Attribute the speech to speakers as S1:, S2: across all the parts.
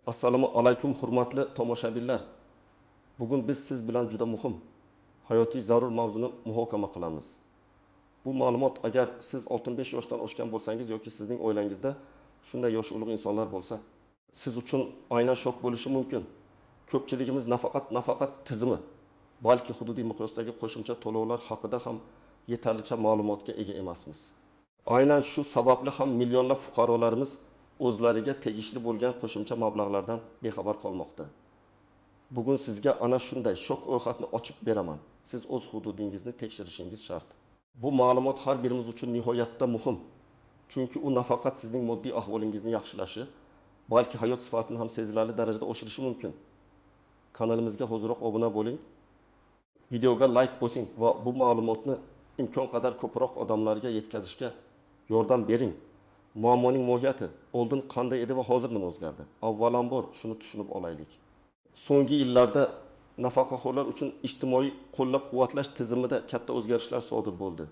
S1: Assalomu alaykum hurmatli tomoshabinlar. Bugun biz siz bilan juda muhim, hayotiy zarur mavzuni muhokama qilamiz. Bu ma'lumot agar siz 65 yoshdan oshgan bo'lsangiz yoki sizning oilangizda shunday yosh ulug' insonlar bo'lsa, siz uchun aynan shok bo'lishi mumkin. Ko'pchiligimiz nafaqat tizimi, balki hududiy miqyosdagi qo'shimcha to'lovlar haqida ham yetarlicha ma'lumotga ega emasmiz. Aynan shu sababli ham millionlab fuqarolarimiz o'zlariga tegishli bo'lgan qo'shimcha mablag'lardan bexabar qolmoqda. Bugun sizga ana shunday shok ro'yxatini ochib beraman. Siz o'z hududingizni tekshirishingiz shart. Bu ma'lumot har birimiz uchun nihoyatda muhim. Chunki u nafaqat sizning moddiy ahvolingizni yaxshilashi, balki hayot sifatini ham sezilarli darajada oshirishi mumkin. Kanalimizga hozirroq obuna bo'ling. Videoga like bosing va bu ma'lumotni imkon qadar ko'proq odamlarga yetkazishga yordam bering. Muammoning mohiyati oldin qanday edi va hozir nima o'zgardi? Avvalambor shuni tushunib olaylik. So'nggi yillarda nafaqaxo'rlar uchun ijtimoiy qo'llab-quvvatlash tizimida katta o'zgarishlar sodir bo'ldi.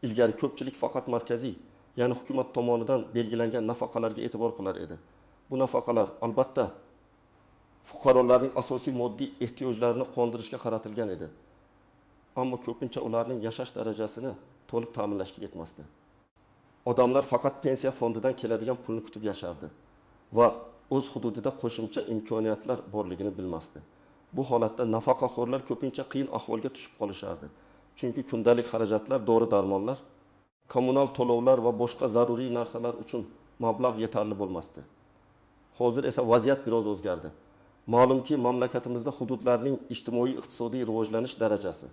S1: Ilgari ko'pchilik faqat markaziy, ya'ni hukumat tomonidan belgilangan nafaqalarga e'tibor qilar edi. Bu nafaqalar albatta fuqarolarning asosiy moddiy ehtiyojlarini qondirishga qaratilgan edi. Ammo ko'pincha ularning yashash darajasini to'liq ta'minlashga yetmasdi. Odamlar faqat pensiya fondidan keladigan pulni kutib yashardi va o'z hududida qo'shimcha imkoniyatlar borligini bilmasdi. Bu holatda nafaqaxo'rlar ko'pincha qiyin ahvolga tushib qolishardi. Chunki kundalik xarajatlar, dori-darmonlar, kommunal to'lovlar va boshqa zaruriy narsalar uchun mablag' yetarli bo'lmasdi. Hozir esa vaziyat biroz o'zgardi. Ma'lumki, mamlakatimizda hududlarning ijtimoiy-iqtisodiy rivojlanish darajasi,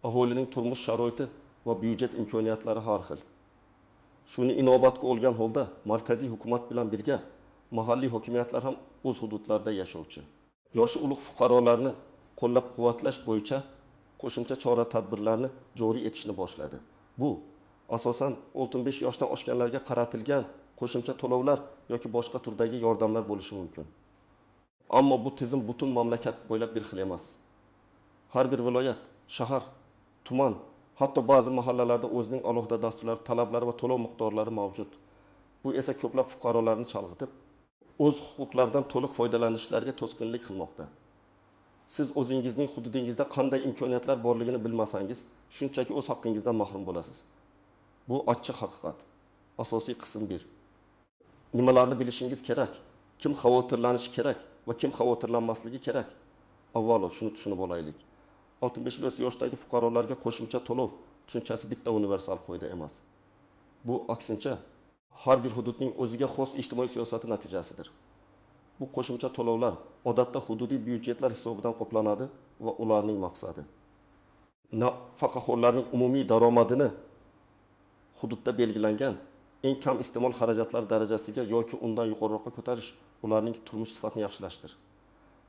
S1: aholining turmush sharoiti va byudjet imkoniyatlari har xil. Shuni inobatga olgan holda markaziy hukumat bilan birga mahalliy hokimiyatlar ham o'z hududlarida yashovchi yoshi ulug' fuqarolarni qo'llab-quvvatlash bo'yicha qo'shimcha chora-tadbirlarni joriy etishni boshladi. Bu asosan 65 yoshdan oshganlarga qaratilgan qo'shimcha to'lovlar yoki boshqa turdagi yordamlar bo'lishi mumkin. Ammo bu tizim butun mamlakat bo'ylab bir xil emas. Har bir viloyat, shahar, tuman, hatto ba'zi mahallalarda o'zining alohida dasturlar, talablari va to'lov miqdorlari mavjud. Bu esa ko'plab fuqarolarni chalg'itib, o'z huquqlaridan to'liq foydalanishlariga to'sqinlik qilmoqda. Siz o'zingizning hududingizda qanday imkoniyatlar borligini bilmasangiz, shunchaki o'z haqqingizdan mahrum bo'lasiz. Bu achchiq haqiqat. Asosiy qism 1. Nimalarni bilishingiz kerak? Kim xavotirlanishi kerak va kim xavotirlanmasligi kerak? Avvalo shuni tushunib olaylik. 65 yoshdagi fuqarolarga qo'shimcha to'lov tushunchasi bitta universal qoida emas. Bu aksincha har bir hududning o'ziga xos ijtimoiy siyosati natijasidir. Bu qo'shimcha to'lovlar odatda hududiy byudjetlar hisobidan qoplanadi va ularning maqsadi nafaqaxo'rlarning umumiy daromadini hududda belgilangan eng kam iste'mol xarajatlari darajasiga yoki undan yuqoriroqqa ko'tarish, ularning turmush sifatini yaxshilashdir.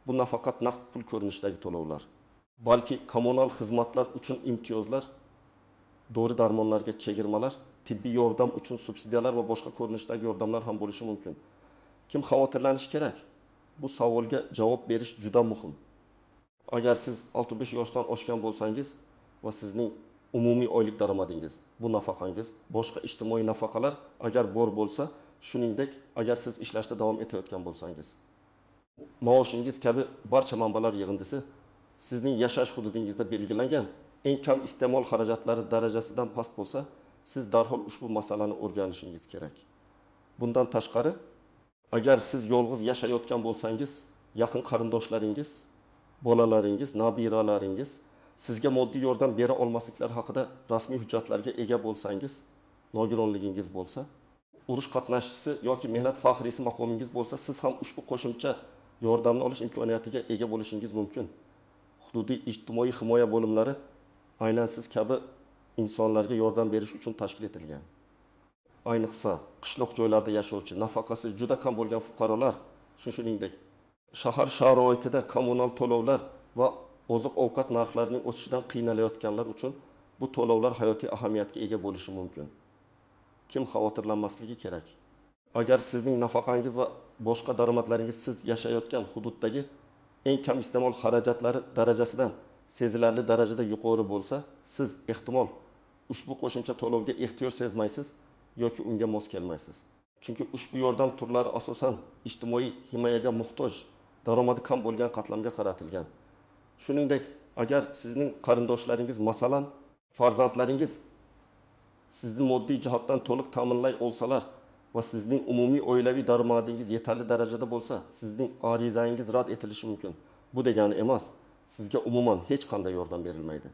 S1: Bu nafaqat naqd pul ko'rinishidagi to'lovlar, balki kommunal xizmatlar uchun imtiyozlar, dori-darmonlarga chegirmalar, tibbiy yordam uchun subsidiyalar va boshqa ko'rinishdagi yordamlar ham bo'lishi mumkin. Kim xavotirlanishi kerak? Bu savolga javob berish juda muhim. Agar siz 65 yoshdan oshgan bo'lsangiz va sizning umumiy oylik daromadingiz, bu nafaqangiz, boshqa ijtimoiy nafaqalar agar bor bo'lsa, shuningdek, agar siz ishlashda davom etayotgan bo'lsangiz, maoshingiz kabi barcha manbalar yig'indisi sizning yashash hududingizda belgilangan eng kam iste'mol xarajatlari darajasidan past bo'lsa, siz darhol ushbu masalani o'rganishingiz kerak. Bundan tashqari, agar siz yolg'iz yashayotgan bo'lsangiz, yaqin qarindoshlaringiz, bolalaringiz, nabiralaringiz sizga moddiy yordam bera olmasliklari haqida rasmiy hujjatlarga ega bo'lsangiz, nogironligingiz bo'lsa, urush qatnashchisi yoki mehnat faxriysi maqomingiz bo'lsa, siz ham ushbu qo'shimcha yordamni olish imkoniyatiga ega bo'lishingiz mumkin. Hududiy ijtimoiy himoya bo'limlari aynan siz kabi insonlarga yordam berish uchun tashkil etilgan. Ayniqsa qishloq joylarda yashovchi, nafaqasi juda kam bo'lgan fuqarolar, shuningdek, shahar sharoitida kommunal to'lovlar va oziq-ovqat narxlarining o'sishidan qiynalayotganlar uchun bu to'lovlar hayotiy ahamiyatga ega bo'lishi mumkin. Kim xavotirlanmasligi kerak? Agar sizning nafaqangiz va boshqa daromadlaringiz siz yashayotgan hududdagi eng kam iste'mol xarajatlari darajasidan sezilarli darajada yuqori bo'lsa, siz ehtimol ushbu qo'shimcha to'lovga ehtiyoj sezmaysiz yoki unga mos kelmaysiz. Chunki ushbu yordam turlari asosan ijtimoiy himoyaga muhtoj, daromadi kam bo'lgan qatlamga qaratilgan. Shuningdek, agar sizning qarindoshlaringiz, masalan, farzandlaringiz sizni moddiy jihatdan to'liq ta'minlay olsalar va sizning umumiy oilaviy daromadingiz yetarli darajada bo'lsa, sizning arizangiz rad etilishi mumkin. Bu degani emas, sizga umuman hech qanday yordam berilmaydi.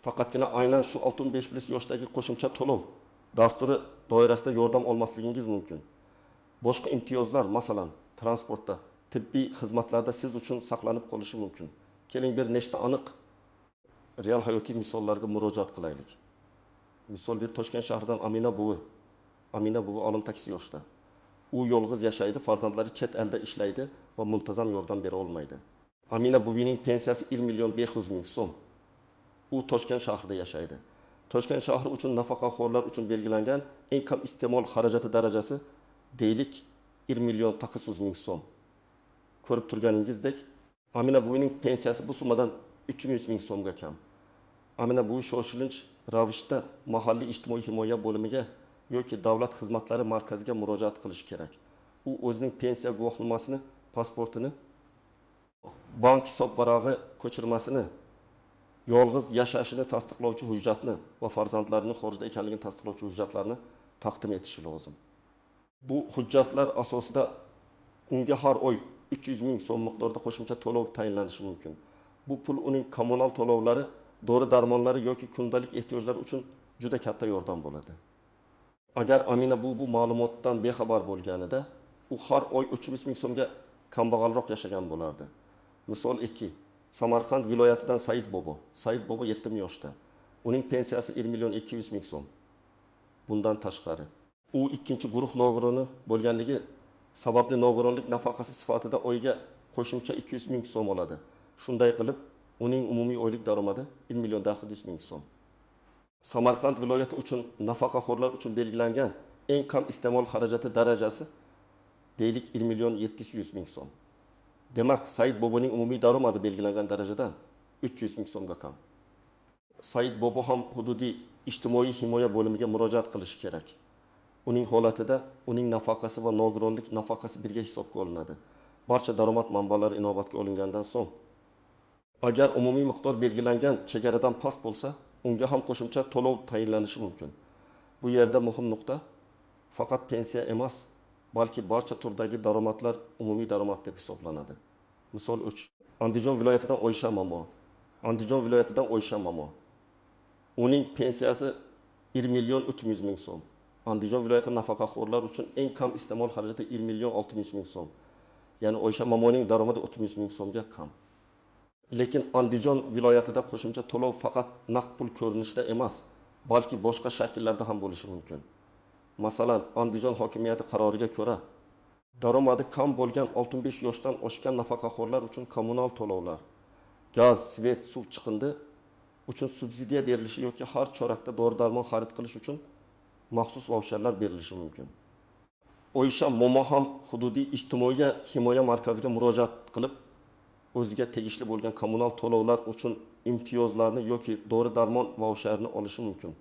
S1: Faqatgina aynan shu 65+ yoshdagi qo'shimcha to'lov dasturi doirasida yordam olmasligingiz mumkin. Boshqa imtiyozlar, masalan, transportda, tibbiy xizmatlarda siz uchun saqlanib qolishi mumkin. Keling bir nechta aniq real hayotiy misollarga murojaat qilaylik. Misol bir Toshkent shahridan Amina buvi olim taksi yoshda. U yolg'iz yashaydi, farzandlari chet elda ishlaydi va muntazam yordam bera olmaydi. Amina buvining pensiyasi 1.500.000 so'm. U Toshkent shahrida yashaydi. Toshkent shahri uchun nafaqaxo'rlar uchun belgilangan eng kam iste'mol xarajati darajasi deylik 1.900.000 so'm. Ko'rib turganingizdek, Amina buvining pensiyasi bu summadan 300.000 so'mga kam. Amina buvi shoshilinch ravishda mahalliy ijtimoiy himoya bo'limiga yoki davlat xizmatlari markaziga murojaat qilish kerak. U o'zining pensiya guvohnomasini, pasportini, bank hisob varag'i ko'chirmasini, yolg'iz yashashini tasdiqlovchi hujjatni va farzandlarining xorijda ekanligini tasdiqlovchi hujjatlarni taqdim etishi lozim. Bu hujjatlar asosida unga har oy 300.000 so'm miqdorida qo'shimcha to'lov tayinlanishi mumkin. Bu pul uning kommunal to'lovlari, dori-darmonlari yoki kundalik ehtiyojlar uchun juda katta yordam bo'ladi. Agar Amina bu ma'lumotdan bexabar bo'lganida, u har oy 300.000 so'mga kambag'alroq yashagan bo'lardi. Misol 2. Samarqand viloyatidan Said Bobo 70 yoshda. Uning pensiyasi 1.200.000 so'm. Bundan tashqari, u ikkinchi guruh nogironligi bo'lganligi sababli nogironlik nafaqasi sifatida oyiga qo'shimcha 200.000 so'm oladi. Shunday qilib, uning umumiy oylik daromadi 1.900.000 so'm. Samarqand viloyati uchun nafaqaxo'rlar uchun belgilangan eng kam iste'mol xarajati darajasi deylik 1.700.000 so'm. Demak, Said Boboning umumiy daromadi belgilangan darajadan 300.000 so'mga kam. Said Bobo ham hududiy ijtimoiy himoya bo'limiga murojaat qilishi kerak. Uning holatida uning nafaqasi va nogironlik nafaqasi birga hisobga olinadi. Barcha daromad manbalari inobatga olingandan so'ng, agar umumiy miqdor belgilangan chegaradan past bo'lsa, unga ham qo'shimcha to'lov tayinlanishi mumkin. Bu yerda muhim nuqta, faqat pensiya emas, balki barcha turdagi daromadlar umumiy daromad deb hisoblanadi. Misol 3. Andijon viloyatidan Oysha Momo. Uning pensiyasi 1.300.000 so'm. Andijon viloyati nafaqaxo'rlar uchun eng kam iste'mol xarajati 1.600.000 so'm. Ya'ni Oysha Momoning daromadi 30.000 so'mga kam. Lekin Andijon viloyatida qo'shimcha to'lov faqat naqd pul ko'rinishida emas, balki boshqa shakllarda ham bo'lishi mumkin. Masalan, Andijon hokimiyati qaroriga ko'ra, daromadi kam bo'lgan 65 yoshdan oshgan nafaqaxo'rlar uchun kommunal to'lovlar, gaz, svet, suv chiqindi uchun subsidiya berilishi yoki har chorakda dori-darmon xarid qilish uchun maxsus voucherlar berilishi mumkin. Oysha Momo ham hududiy ijtimoiy himoya markaziga murojaat qilib, o'ziga tegishli bo'lgan kommunal to'lovlar uchun imtiyozlarni yoki dori-darmon voucherini olishi mumkin.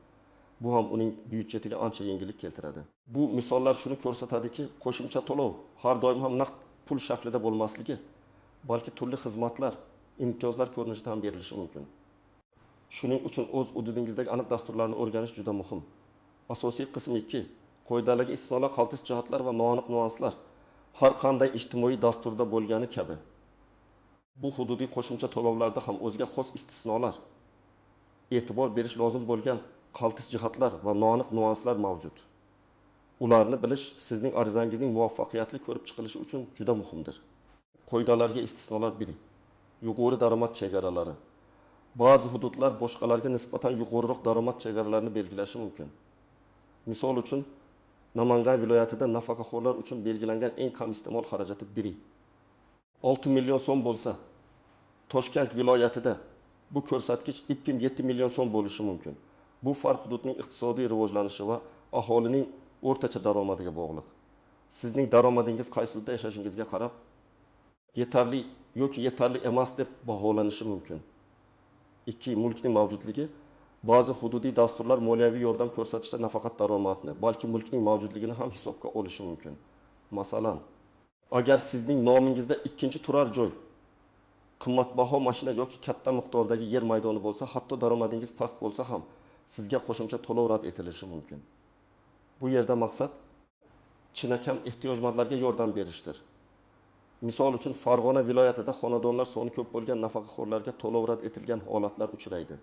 S1: Bu ham uning byudjetiga ancha yengillik keltiradi. Bu misollar shuni ko'rsatadiki, qo'shimcha to'lov har doim ham naqd pul shaklida bo'lmasligi, balki turli xizmatlar, imtiyozlar ko'rinishida ham berilishi mumkin. Shuning uchun o'z hududingizdagi aniq dasturlarni o'rganish juda muhim. Asosiy qism 2. Qoidadagi istisnolar, qaltis jihatlar va noaniq nuanslar har qanday ijtimoiy dasturda bo'lgani kabi bu hududiy qo'shimcha to'lovlarda ham o'ziga xos istisnolar, e'tibor berish lozim bo'lgan qaltis jihatlar va noaniq nuanslar mavjud. Ularni bilish sizning arizangizning muvaffaqiyatli ko'rib chiqilishi uchun juda muhimdir. Qoidalarga istisnolar 1. Yuqori daromad chegaralari. Ba'zi hududlar boshqalarga nisbatan yuqoriroq daromad chegaralarini belgilashi mumkin. Misol uchun, Namangan viloyatida nafaqaxo'rlar uchun belgilangan eng kam iste'mol xarajati 6 million so'm bo'lsa, Toshkent viloyatida bu ko'rsatkich 2.7 million so'm bo'lishi mumkin. Bu farq hududning iqtisodiy rivojlanishi va aholining o'rtacha daromadiga bog'liq. Sizning daromadingiz qaysi hududda yashashingizga qarab, yetarli yoki yetarli emas deb baholanishi mumkin. 2. Mulkning mavjudligi. Ba'zi hududiy dasturlar moliyaviy yordam ko'rsatishda nafaqat daromadni, balki mulkning mavjudligini ham hisobga olishi mumkin. Masalan, agar sizning nomingizda ikkinchi turar joy, qimmatbaho mashina yoki katta miqdordagi yer maydoni bo'lsa, hatto daromadingiz past bo'lsa ham sizga qo'shimcha to'lov rad etilishi mumkin. Bu yerda maqsad chinakam ehtiyojmandlarga yordam berishdir. Misol uchun Farg'ona viloyatida xonadonlar soni ko'p bo'lgan nafaqaxo'rlarga to'lov rad etilgan holatlar uchraydi.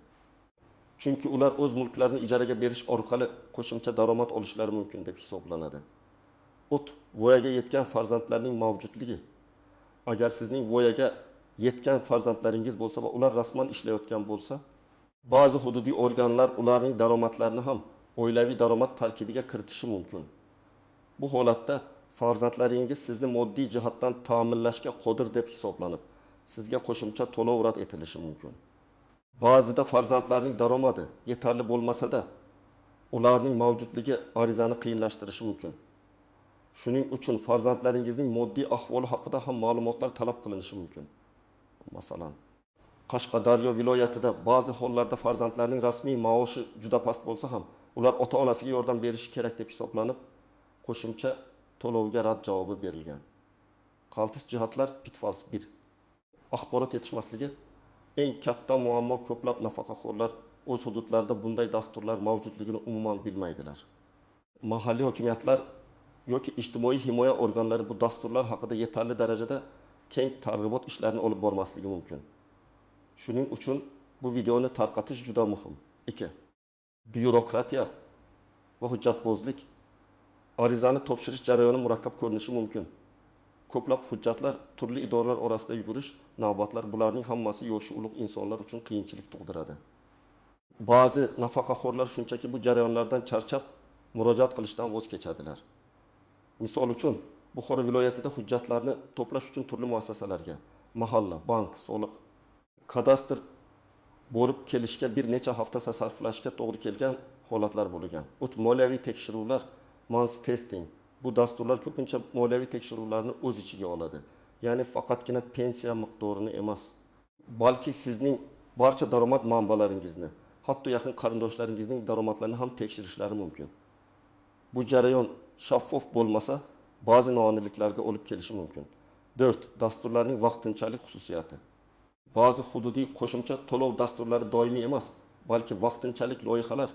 S1: Chunki ular o'z mulklarini ijaraga berish orqali qo'shimcha daromad olishlari mumkin deb hisoblanadi. Voyaga yetgan farzandlarning mavjudligi. Agar sizning voyaga yetgan farzandlaringiz bo'lsa va ular rasman ishlayotgan bo'lsa, ba'zi hududiy organlar ularning daromadlarini ham oilaviy daromad tarkibiga kiritishi mumkin. Bu holatda farzandlaringiz sizni moddiy jihatdan ta'minlashga qodir deb hisoblanib, sizga qo'shimcha to'lov rad etilishi mumkin. Ba'zida farzandlarning daromadi yetarli bo'lmasa-da, ularning mavjudligi arizani qiyinlashtirishi mumkin. Shuning uchun farzandlaringizning moddiy ahvoli haqida ham ma'lumotlar talab qilinishi mumkin. Masalan, Qashqadaryo viloyatida ba'zi hollarda farzandlarning rasmiy maoshi juda past bo'lsa ham, ular ota-onasiga yordam berishi kerak deb hisoblanib, qo'shimcha to'lovga rad javobi berilgan. Qaltis jihatlar pitfalls 1. Axborot yetishmasligi eng katta muammo. Ko'plab nafaqaxo'rlar o'z hududlarida bunday dasturlar mavjudligini umuman bilmaydilar. Mahalliy hokimiyatlar yoki ijtimoiy himoya organlari bu dasturlar haqida yetarli darajada keng targ'ibot ishlarini olib bormasligi mumkin. Shuning uchun bu videoni tarqatish juda muhim. 2. Byurokratiya va hujjatbozlik. Arizani topshirish jarayoni murakkab ko'rinishi mumkin. Ko'plab hujjatlar turli idoralar orasida yugurish, navbatlar bularning hammasi yoshi ulug' insonlar uchun qiyinchilik tug'diradi. Ba'zi nafaqaxo'rlar shunchaki bu jarayonlardan charchab, murojaat qilishdan voz kechadilar. Misol uchun, Buxoro viloyatida hujjatlarni to'plash uchun turli muassasalarga, mahalla, bank, soliq, kadastr borib kelishga bir necha hafta sarflashga to'g'ri kelgan holatlar bo'lgan. Moliyaviy tekshiruvlar, Mans testing. Bu dasturlar ko'pincha moliyaviy tekshiruvlarni o'z ichiga oladi. Ya'ni faqatgina pensiya miqdorini emas, balki sizning barcha daromad manbalaringizni, hatto yaqin qarindoshlaringizning daromadlarini ham tekshirishlari mumkin. Bu jarayon shaffof bo'lmasa, ba'zi noaniqliklarga olib kelishi mumkin. 4. Dasturlarning vaqtinchalik xususiyati. Ba'zi hududiy qo'shimcha to'lov dasturlari doimiy emas, balki vaqtinchalik loyihalar,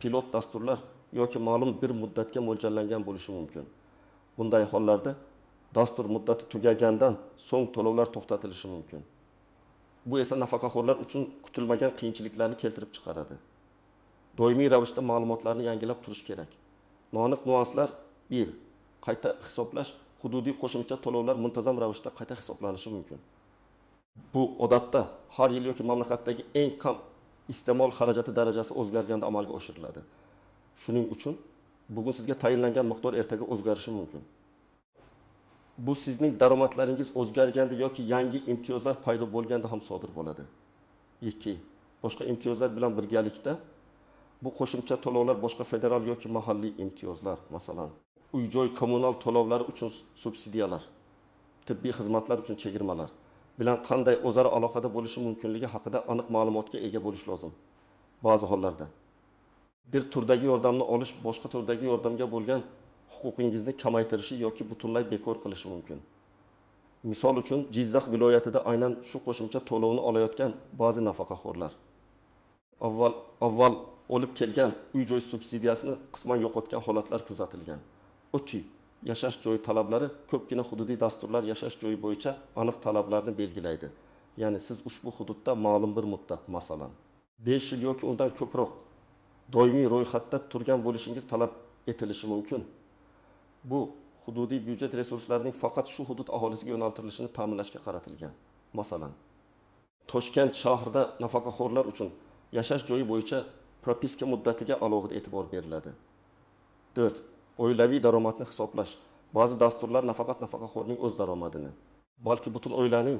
S1: pilot dasturlar yoki ma'lum bir muddatga mo'ljallangan bo'lishi mumkin. Bunday hollarda dastur muddati tugagandan so'ng to'lovlar to'xtatilishi mumkin. Bu esa nafaqaxo'rlar uchun kutilmagan qiyinchiliklarni keltirib chiqaradi. Doimiy ravishda ma'lumotlarni yangilab turish kerak. Noaniq nuanslar 1. Qayta hisoblash. Hududiy qo'shimcha to'lovlar muntazam ravishda qayta hisoblanishi mumkin. Bu odatda har yil yoki mamlakatdagi eng kam iste'mol xarajati darajasi o'zgarganda amalga oshiriladi. Shuning uchun bugun sizga tayinlangan miqdor ertaga o'zgarishi mumkin. Bu sizning daromadlaringiz o'zgarganda yoki yangi imtiyozlar paydo bo'lganda ham sodir bo'ladi. 2. Boshqa imtiyozlar bilan birgalikda bu qo'shimcha to'lovlar boshqa federal yoki mahalliy imtiyozlar, masalan, uy-joy kommunal to'lovlari uchun subsidiyalar, tibbiy xizmatlar uchun chegirmalar bilan qanday o'zaro aloqada bo'lishi mumkinligi haqida aniq ma'lumotga ega bo'lish lozim. Ba'zi hollarda bir turdagi yordamni olish boshqa turdagi yordamga bo'lgan huquqingizni kamaytirishi yoki butunlay bekor qilishi mumkin. Misol uchun, Jizzax viloyatida aynan shu qo'shimcha to'lovni olayotgan ba'zi nafaqaxo'rlar avval olib kelgan uy-joy subsidiyasini qisman yo'qotgan holatlar kuzatilgan. Yashash joyi talablari ko'pgina hududiy dasturlar yashash joyi bo'yicha aniq talablarni belgilaydi. Ya'ni siz ushbu hududda ma'lum bir muddat, masalan, 5 yil yoki undan ko'proq doimiy ro'yxatda turgan bo'lishingiz talab etilishi mumkin. Bu hududiy byudjet resurslarining faqat shu hudud aholisiga yo'naltirilishini ta'minlashga qaratilgan. Masalan, Toshkent shahrida nafaqaxo'rlar uchun yashash joyi bo'yicha propiska muddatiga alohida e'tibor beriladi. 4. Oilaviy daromadni hisoblash. Ba'zi dasturlar nafaqat nafaqaxo'rning o'z daromadini, balki butun oilaning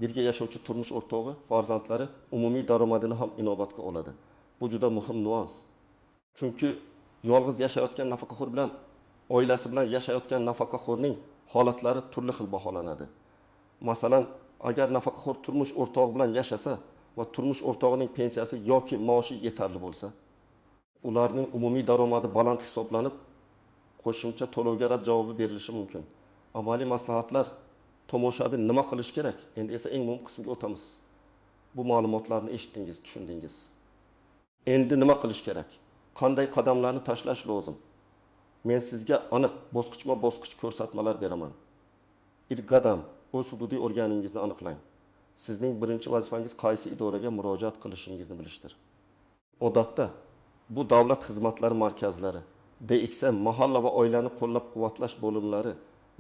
S1: birga yashovchi turmush o'rtog'i, farzandlari umumiy daromadini ham inobatga oladi. Bu juda muhim nuans. Chunki yolg'iz yashayotgan nafaqaxo'r bilan oilasi bilan yashayotgan nafaqaxo'rning holatlari turli xil baholanadi. Masalan, agar nafaqaxo'r turmush o'rtog'i bilan yashasa, va turmush o'rtog'ining pensiyasi yoki maoshi yetarli bo'lsa, ularning umumiy daromadi baland hisoblanib, qo'shimcha to'lovga rad javobi berilishi mumkin. Amaliy maslahatlar: tomoshabin nima qilish kerak? Endi esa eng muhim qismga o'tamiz. Bu ma'lumotlarni eshitdingiz, tushundingiz. Endi nima qilish kerak? Qanday qadamlarni tashlash lozim? Men sizga aniq bosqichma-bosqich ko'rsatmalar beraman. Ilk qadam, o'z hududiy organingizni aniqlang. Sizning birinchi vazifangiz qaysi idoraga murojaat qilishingizni bilishdir. Odatda bu davlat xizmatlari markazlari, DXM mahalla va oilani qo'llab-quvvatlash bo'limlari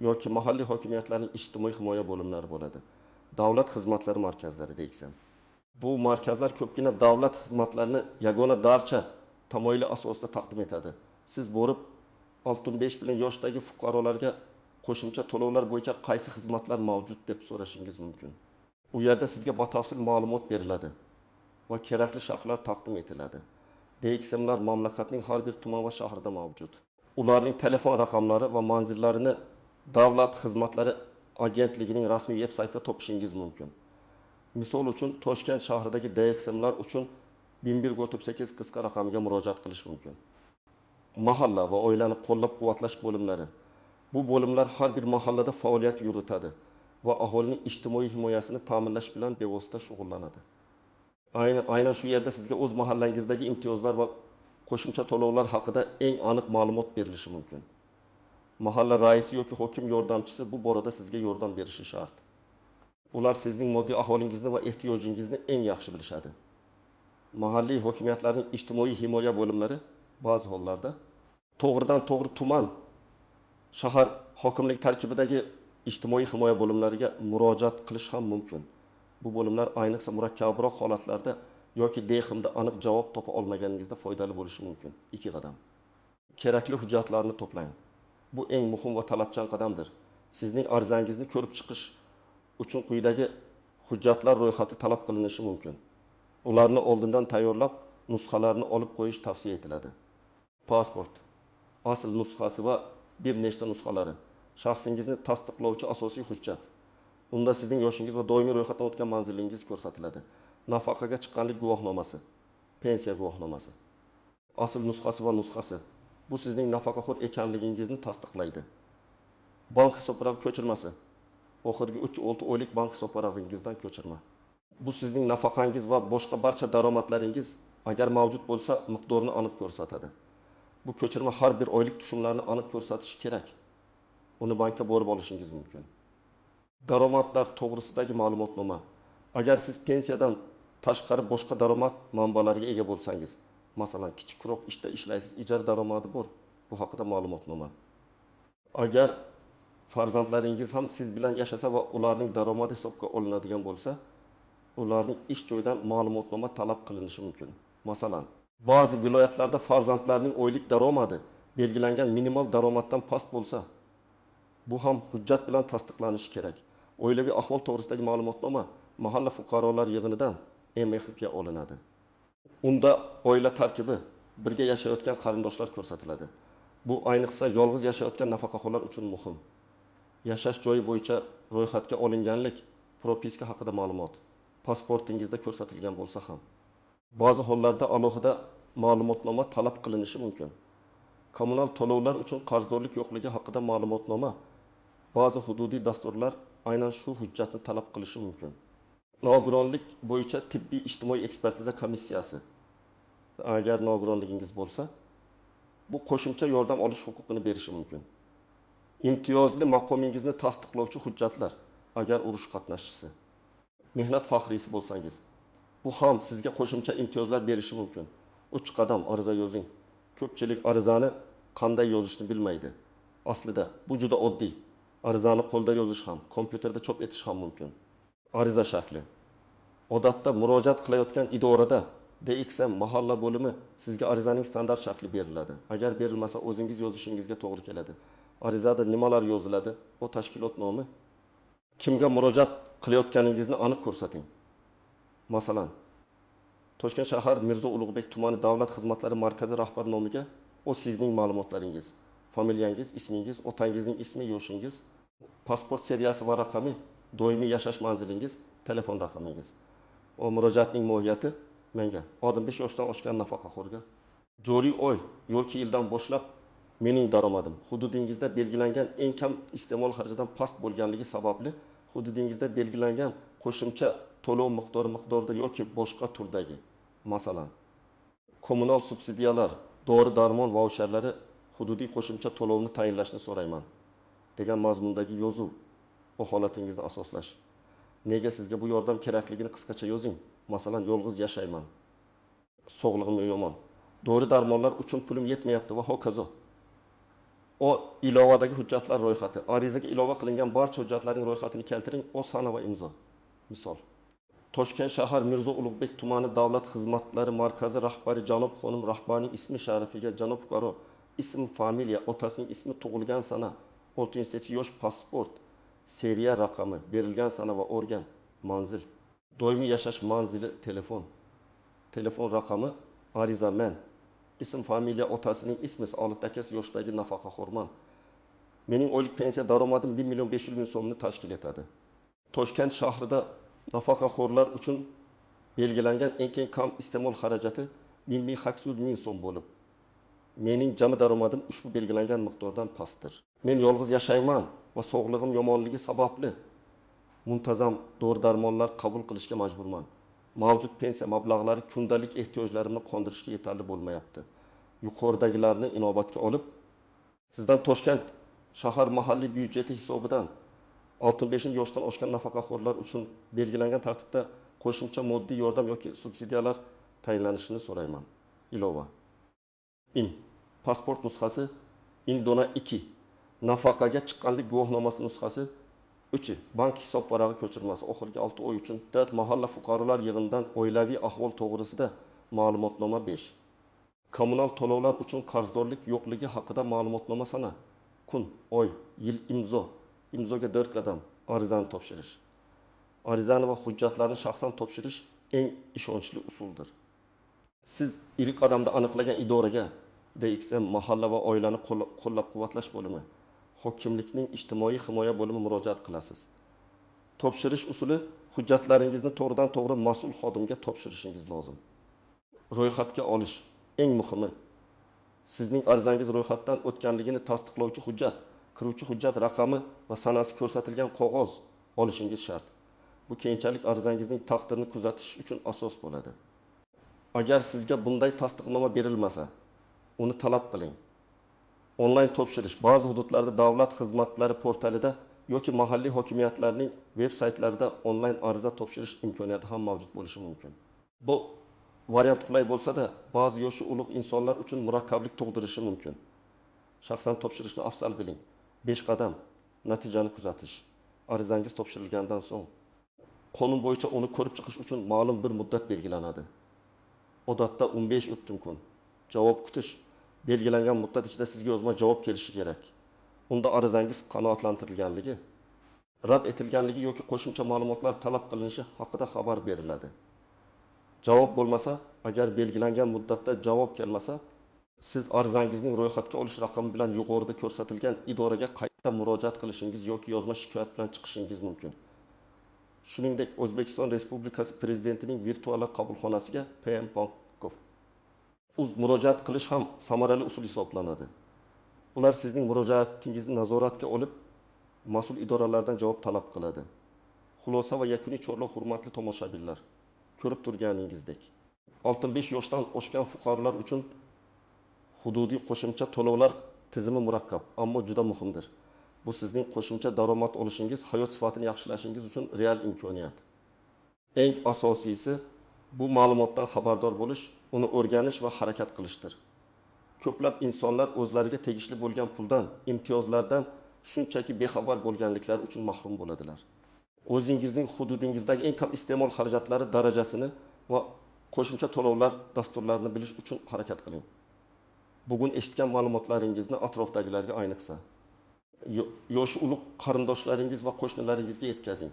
S1: yoki mahalliy hokimiyatlarning ijtimoiy himoya bo'limlari bo'ladi. Davlat xizmatlari markazlari DXM. Bu markazlar ko'pgina davlat xizmatlarini yagona darcha tamoyili asosida taqdim etadi. Siz borib 65 bilan yoshdagi fuqarolarga qo'shimcha to'lovlar bo'yicha qaysi xizmatlar mavjud deb so'rashingiz mumkin. U yerda sizga batafsil ma'lumot beriladi va kerakli shaxslar taqdim etiladi. DXMlar mamlakatning har bir tuman va shahrida mavjud. Ularning telefon raqamlari va manzillarini Davlat xizmatlari agentligining rasmiy veb-saytida topishingiz mumkin. Misol uchun, Toshkent shahridagi DXMlar uchun 1138 qisqa raqamiga murojaat qilish mumkin. Mahalla va oilani qo'llab-quvvatlash bo'limlari. Bu bo'limlar har bir mahallada faoliyat yuritadi va aholining ijtimoiy himoyasini ta'minlash bilan bevosita shug'ullanadi. Aynan shu yerda sizga o'z mahallangizdagi imtiyozlar va qo'shimcha to'lovlar haqida eng aniq ma'lumot berilishi mumkin. Mahalla raisi yoki hokim yordamchisi bu borada sizga yordam berishi shart. Ular sizning moddiy ahvolingizni va ehtiyojingizni eng yaxshi bilishadi. Mahalliy hokimiyatlarning ijtimoiy himoya bo'limlari ba'zi hollarda to'g'ridan-to'g'ri tuman, shahar hokimlik tarkibidagi ijtimoiy himoya bo'limlariga murojaat qilish ham mumkin. Bu bo'limlar ayniqsa murakkabroq holatlarda yoki DXMda aniq javob topa olmaganingizda foydali bo'lishi mumkin. 2 qadam. Kerakli hujjatlarni to'plang. Bu eng muhim va talabchan qadamdir. Sizning arizangizni ko'rib chiqish uchun quyidagi hujjatlar ro'yxati talab qilinishi mumkin. Ularni oldindan tayyorlab, nusxalarini olib qo'yish tavsiya etiladi. Pasport, asl nusxasi va bir nechta nusxalari, shaxsingizni tasdiqlovchi asosiy hujjat. Unda sizning yoshingiz va doimiy ro'yxatdan o'tgan manzilingiz ko'rsatiladi. Nafaqaga chiqqanlik guvohnomasi, pensiya guvohnomasi. Asl nusxasi va nusxasi. Bu sizning nafaqaxo'r ekanligingizni tasdiqlaydi. Bank hisobvaraq ko'chirmasi. Oxirgi 3-6 oylik bank hisobvarag'ingizdan ko'chirma. Bu sizning nafaqangiz va boshqa barcha daromadlaringiz agar mavjud bo'lsa, miqdorini aniq ko'rsatadi. Bu ko'chirma har bir oylik tushumlarni aniq ko'rsatishi kerak. Uni bankka borib olishingiz mumkin. Daromadlar to'g'risidagi ma'lumotnoma. Agar siz pensiyadan tashqari boshqa daromad manbalariga ega bo'lsangiz, masalan, kichikroq ishda ishlaysiz, ijara daromadi bor, bu haqida ma'lumotnoma. Agar farzandlaringiz ham siz bilan yashasa va ularning daromadi hisobga olinadigan bo'lsa, ularning ish joyidan ma'lumotnoma talab qilinishi mumkin. Masalan, ba'zi viloyatlarda farzandlarning oylik daromadi belgilangan minimal daromaddan past bo'lsa, bu ham hujjat bilan tasdiqlanishi kerak. Oilaviy ahvol to'g'risidagi ma'lumotnoma mahalla fuqarolar yig'inidan MXPga olinadi. Unda oila tarkibi, birga yashayotgan qarindoshlar ko'rsatiladi. Bu ayniqsa yolg'iz yashayotgan nafaqaxo'rlar uchun muhim. Yashash joyi bo'yicha ro'yxatga olinganlik, propiska haqida ma'lumot pasportingizda ko'rsatilgan bo'lsa ham. Ba'zi hollarda alohida ma'lumotnoma talab qilinishi mumkin. Kommunal to'lovlar uchun qarzdorlik yo'qligi haqida ma'lumotnoma, ba'zi hududiy dasturlar aynan shu hujjatni talab qilishi mumkin. Nogironlik bo'yicha tibbiy ijtimoiy ekspertiza komissiyasi. Agar nogironligingiz bo'lsa, bu qo'shimcha yordam olish huquqini berishi mumkin. Imtiyozli maqomingizni tasdiqlovchi hujjatlar, agar urush qatnashchisi, mehnat faxriysi bo'lsangiz, bu ham sizga qo'shimcha imtiyozlar berishi mumkin. 3 qadam ariza yozing. Ko'pchilik arizani qanday yozishni bilmaydi. Aslida bu juda oddiy. Arizani qo'lda yozish ham, kompyuterda chop etish ham mumkin. Ariza shakli. Odatda murojaat qilayotgan idorada DXM mahalla bo'limi sizga arizaning standart shakli beriladi. Agar berilmasa, o'zingiz yozishingizga to'g'ri keladi. Arizada nimalar yoziladi? O tashkilot nomi. Kimga murojaat qilayotganingizni aniq ko'rsating. Masalan, Toshkent shahar Mirzo Ulug'bek tumani davlat xizmatlari markazi rahbar nomiga o sizning ma'lumotlaringiz, familiyangiz, ismingiz, otangizning ismi, yoshingiz, pasport seriyasi va raqami, doimiy yashash manzilingiz, telefon raqamingiz. O murojaatning mohiyati menga, 65 yoshdan oshgan nafaqaxo'rga joriy oy yoki yildan boshlab mening daromadim hududingizda belgilangan eng kam iste'mol xarajidan past bo'lganligi sababli hududingizda belgilangan qo'shimcha to'lov miqdorida yoki boshqa turdagi, masalan, kommunal subsidiyalar, dori-darmon vaucherlari hududiy qo'shimcha to'lovni tayinlashni so'rayman degan mazmundagi yozuv o holatingizni asoslash. Nega sizga bu yordam kerakligini qisqacha yozing. Masalan, yolg'iz yashayman, sog'lig'im yomon, dori-darmonlar uchun pulim yetmayapti va hokazo. O ilovadagi hujjatlar ro'yxati, arizaga ilova qilingan barcha hujjatlarning ro'yxatini keltiring, o sana va imzo. Misol, Toshkent shahar Mirzo Ulug'bek tumani davlat xizmatlari markazi rahbari janob xonim rahbarning ismi sharifiga janob fuqaro ism, familiya, otasining ismi, tug'ilgan sana, 6-yosh, pasport, seriya raqami, berilgan sana va organ, manzil, doimiy yashash manzili, telefon raqami, ariza men, ism, familiya, otasining ismi, 6 yoshdagi nafaqaxo'rman. Mening oylik pensiya daromadim 1.500.000 so'mni tashkil etadi. Toshkent shahrida nafaqaxo'rlar uchun belgilangan eng kam iste'mol xarajati 1.800.000 so'm bo'lib, mening jami daromadim ushbu belgilangan miqdordan pastdir. Men yolg'iz yashayman va sog'lig'im yomonligi sababli muntazam dori-darmonlar qabul qilishga majburman. Mavjud pensiya mablag'lari kundalik ehtiyojlarimni qondirishga yetarli bo'lmayapti. Yuqoridagilarni inobatga olib, sizdan Toshkent shahar mahalliy byudjeti hisobidan 65 yoshdan oshgan nafaqaxo'rlar uchun belgilangan tartibda qo'shimcha moddiy yordam yoki subsidiyalar tayinlanishini so'rayman. Ilova. Pasport nusxasi, Indona 2. Nafaqaga chiqqanlik guvohnomasi nusxasi 3. Bank hisob varag'i ko'chirmasi oxirgi 6 oy uchun mahalla fuqarolar yig'inidan oilaviy ahvol to'g'risida ma'lumotnoma 5. Kommunal to'lovlar uchun qarzdorlik yo'qligi haqida ma'lumotnoma sana, kun, oy, yil, imzo. Imzoga 4 qadam arizani topshirish. Arizani va hujjatlarni shaxsan topshirish eng ishonchli usuldir. Siz ilk qadamda aniqlagan idoraga, DXM mahalla va oilani qo'llab-quvvatlash bo'limi, hokimlikning ijtimoiy himoya bo'limi murojaat qilasiz. Topshirish usuli, hujjatlaringizni to'g'ridan-to'g'ri mas'ul xodimga topshirishingiz lozim. Ro'yxatga olish eng muhimi. Sizning arizangiz ro'yxatdan o'tganligini tasdiqlovchi hujjat, kiruvchi hujjat raqami va sanasi ko'rsatilgan qog'oz olishingiz shart. Bu keyinchalik arizangizning taqdirini kuzatish uchun asos bo'ladi. Agar sizga bunday tasdiqnoma berilmasa, uni talab qiling. Onlayn topshirish ba'zi hududlarda davlat xizmatlari portalida yoki mahalliy hokimiyatlarning veb-saytlarida onlayn ariza topshirish imkoniyati ham mavjud bo'lishi mumkin. Bu variant qulay bo'lsa-da, ba'zi yoshi ulug' insonlar uchun murakkablik tug'dirishi mumkin. Shaxsan topshirishni afzal biling. 5 qadam natijani kuzatish. Arizangiz topshirilgandan so'ng qonun bo'yicha uni ko'rib chiqish uchun ma'lum bir muddat belgilanadi. Odatda 15 o'ttim kun. Javob kutish. Belgilangan muddat ichida sizga yozma javob kelishi kerak. Unda arizangiz qanoatlantirilganligi, rad etilganligi yoki qo'shimcha ma'lumotlar talab qilinishi haqida xabar beriladi. Javob bo'lmasa, agar belgilangan muddatda javob kelmasa, siz arizangizning ro'yxatga olish raqami bilan yuqorida ko'rsatilgan idoraga qayta murojaat qilishingiz yoki yozma shikoyat bilan chiqishingiz mumkin. Shuningdek, O'zbekiston Respublikasi Prezidentining virtual qabulxonasiga PM.gov murojaat qilish ham samarali usul hisoblanadi. Ular sizning murojaatingizni nazoratga olib, mas'ul idoralardan javob talab qiladi. Xulosa va yakuniy chorlov, hurmatli tomoshabinlar. Ko'rib turganingizdek, 65 yoshdan oshgan fuqarolar uchun hududiy qo'shimcha to'lovlar tizimi murakkab, ammo juda muhimdir. Bu sizning qo'shimcha daromad olishingiz, hayot sifatini yaxshilashingiz uchun real imkoniyat. Eng asosiysi bu ma'lumotdan xabardor bo'lish, uni o'rganish va harakat qilishdir. Ko'plab insonlar o'zlariga tegishli bo'lgan puldan, imtiyozlardan shunchaki bexabar bo'lganliklari uchun mahrum bo'ladilar. O'zingizning hududingizdagi eng kam iste'mol xarajatlari darajasini va qo'shimcha to'lovlar dasturlarini bilish uchun harakat qiling. Bugun eshitgan ma'lumotlaringizni atrofdagilarga, ayniqsa yoshi ulug' qarindoshlaringiz va qo'shnilaringizga yetkazing.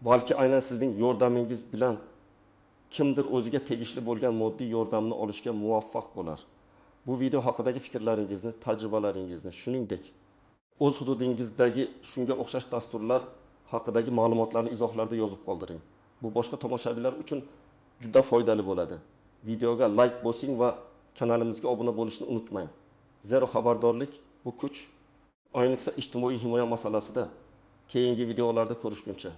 S1: Balki aynan sizning yordamingiz bilan kimdir o'ziga tegishli bo'lgan moddiy yordamni olishga muvaffaq bo'lar. Bu video haqidagi fikrlaringizni, tajribalaringizni, shuningdek, o'z hududingizdagi shunga o'xshash dasturlar haqidagi ma'lumotlarni izohlarda yozib qoldiring. Bu boshqa tomoshabinlar uchun juda foydali bo'ladi. Videoga like bosing va kanalimizga obuna bo'lishni unutmang. Zero xabardorlik bu kuch. Ayniqsa ijtimoiy himoya masalasida keyingi videolarda ko'rishguncha